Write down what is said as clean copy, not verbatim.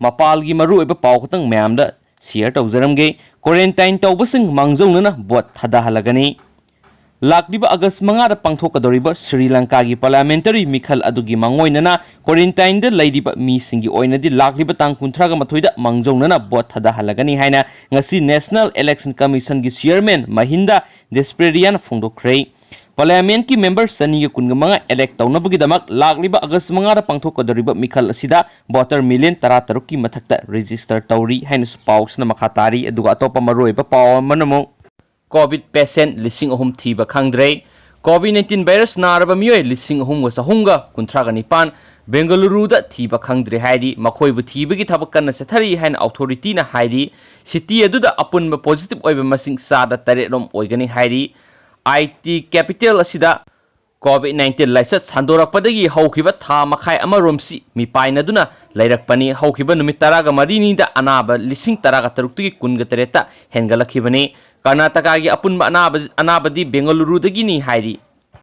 मपालगी मरुओइबा पाउ खतंग म्यामदा शेयर तौजरमगे क्वारंटाइन तौबसिंग मांगजौनना बोट थदाहलगनी लाक्लिबा अगस्त 5 पांथोकदोरिबा श्रीलंका की पार्लियामेंटरी मिखल अदुगी मांगोइनना क्वारंटाइन द लैरिबा मीसिंगी ओइनदि लाक्लिबा तांग 30 दा मांगजौनना बोट थदाहलगनी हाइना ngasi नेशनल इलेक्शन कमीशन की चेयरमैन महिंदा डेस्पेरियान फोंदोखरे पार्लियामेंट की मेंबर सनी कुनगमंगा इलेक्ट तौनबगिदमक लाक्लिबा अगस्त 5 पांथोकदोरिबा मिखल असिदा वोटर मिलियन 13 की मथक्ता रजिस्टर तौरी हाइना पाउसना मखा तारी अदुगा अतोपा मरोइबा पाउ मनमो कोविड पेशेंट 3,000 थीब खांद्रे कोविड 19 वायरस नारब मियोय 3,000 बेंगलुरुदा थीब खांद्रे हाइरी मखोइबु थीबगी थबक कन्न सेथरी हाइन अथॉरिटी ना हाइरी सिटी अदुदा अपुनबा पॉजिटिव ओइबा मसिंग सादा तरेरोम ओइगनी हाइरी आईटी कैपिटल असिदा कोविड 19 लाइसेंस संदोरकपदगी हौखिबा था मखाय अमरोमसी मिपाइनदुना लैरकपनी हौखिबा नुमित 13 अनाबा 13,000 कुनगतरेता हेंगलखिबनी कर्नाटका की अपुनबा अनाबदी बेंगलुरुदगिनी हाइरी